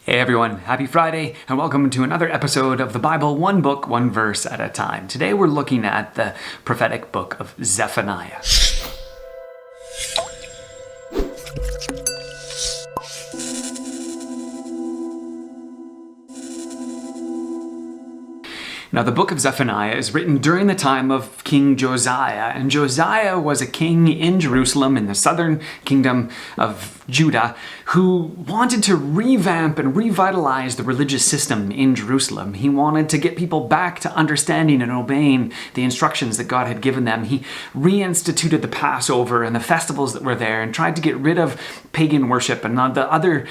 Hey everyone, happy Friday and welcome to another episode of the Bible, one book, one verse at a time. Today we're looking at the prophetic book of Zephaniah. Now, the book of Zephaniah is written during the time of King Josiah, and Josiah was a king in Jerusalem in the southern kingdom of Judah who wanted to revamp and revitalize the religious system in Jerusalem. He wanted to get people back to understanding and obeying the instructions that God had given them. He reinstituted the Passover and the festivals that were there and tried to get rid of pagan worship and the other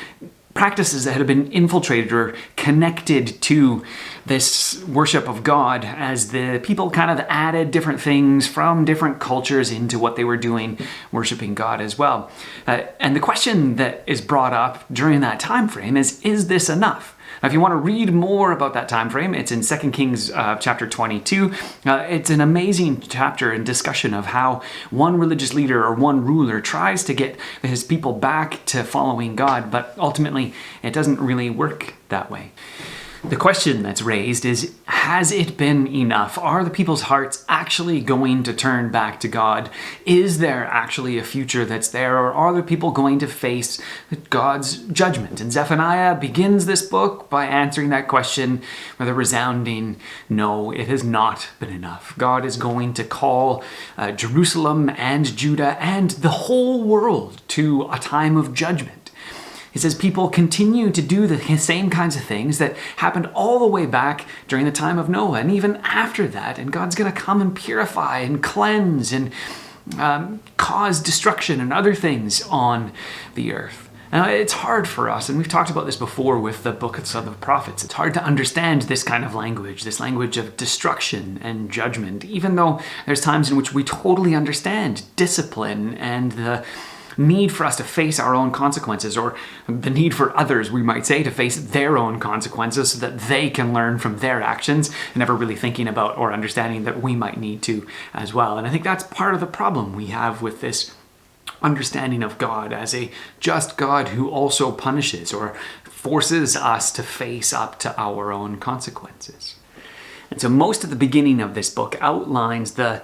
practices that had been infiltrated or connected to this worship of God as the people kind of added different things from different cultures into what they were doing, worshiping God as well. And the question that is brought up during that time frame is this enough? Now, if you want to read more about that time frame, it's in 2 Kings chapter 22. It's an amazing chapter and discussion of how one religious leader or one ruler tries to get his people back to following God, but ultimately it doesn't really work that way. The question that's raised is, has it been enough? Are the people's hearts actually going to turn back to God? Is there actually a future that's there, or are the people going to face God's judgment? And Zephaniah begins this book by answering that question with a resounding no, it has not been enough. God is going to call Jerusalem and Judah and the whole world to a time of judgment. He says people continue to do the same kinds of things that happened all the way back during the time of Noah and even after that. And God's going to come and purify and cleanse and cause destruction and other things on the earth. Now, it's hard for us, and we've talked about this before with the books of the prophets. It's hard to understand this kind of language, this language of destruction and judgment, even though there's times in which we totally understand discipline and the need for us to face our own consequences, or the need for others, we might say, to face their own consequences so that they can learn from their actions, and never really thinking about or understanding that we might need to as well. And I think that's part of the problem we have with this understanding of God as a just God who also punishes or forces us to face up to our own consequences. And so most of the beginning of this book outlines the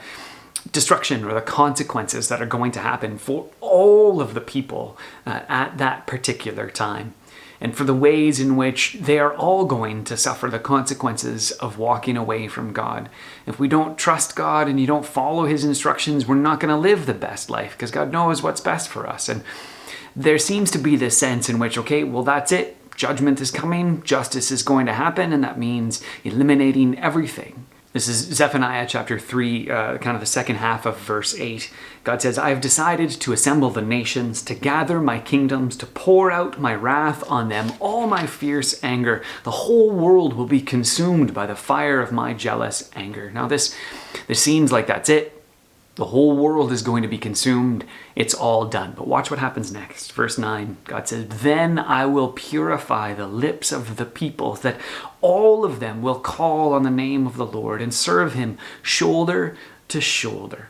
destruction or the consequences that are going to happen for all of the people at that particular time, and for the ways in which they are all going to suffer the consequences of walking away from God. If we don't trust God and you don't follow his instructions, we're not going to live the best life because God knows what's best for us. And there seems to be this sense in which, okay, well, that's it. Judgment is coming, justice is going to happen, and that means eliminating everything. This is Zephaniah chapter 3, kind of the second half of verse 8. God says, I have decided to assemble the nations, to gather my kingdoms, to pour out my wrath on them, all my fierce anger. The whole world will be consumed by the fire of my jealous anger. Now this seems like that's it. The whole world is going to be consumed. It's all done. But watch what happens next. Verse 9, God says, Then I will purify the lips of the people, that all of them will call on the name of the Lord and serve him shoulder to shoulder.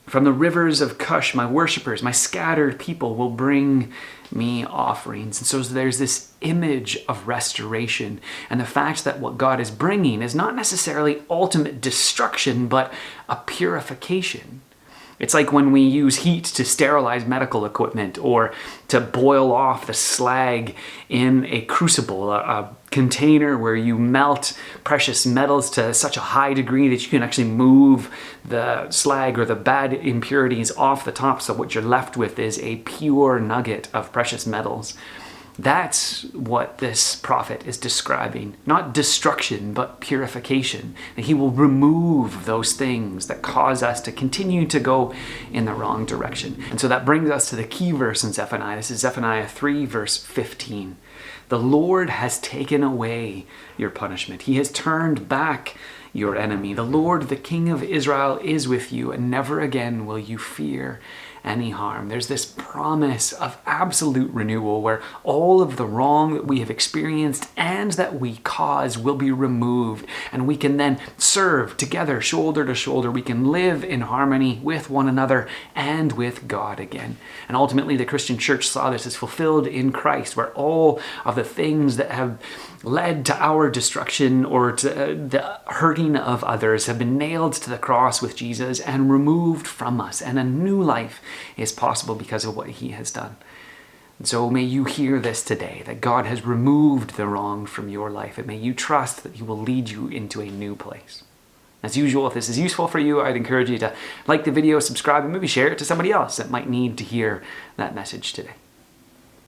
From the rivers of Cush, my worshipers, my scattered people will bring me offerings. And so there's this image of restoration, and the fact that what God is bringing is not necessarily ultimate destruction, but a purification. It's like when we use heat to sterilize medical equipment or to boil off the slag in a crucible, a container where you melt precious metals to such a high degree that you can actually move the slag or the bad impurities off the top, so what you're left with is a pure nugget of precious metals. That's what this prophet is describing. Not destruction, but purification. That he will remove those things that cause us to continue to go in the wrong direction. And so that brings us to the key verse in Zephaniah. This is Zephaniah 3, verse 15. The Lord has taken away your punishment. He has turned back your enemy. The Lord, the King of Israel, is with you, and never again will you fear any harm. There's this promise of absolute renewal where all of the wrong that we have experienced and that we cause will be removed, and we can then serve together, shoulder to shoulder. We can live in harmony with one another and with God again. And ultimately, the Christian church saw this as fulfilled in Christ, where all of the things that have led to our destruction or to the hurting of others have been nailed to the cross with Jesus and removed from us, and a new life is possible because of what he has done. And so may you hear this today, that God has removed the wrong from your life, and may you trust that he will lead you into a new place. As usual, if this is useful for you, I'd encourage you to like the video, subscribe, and maybe share it to somebody else that might need to hear that message today.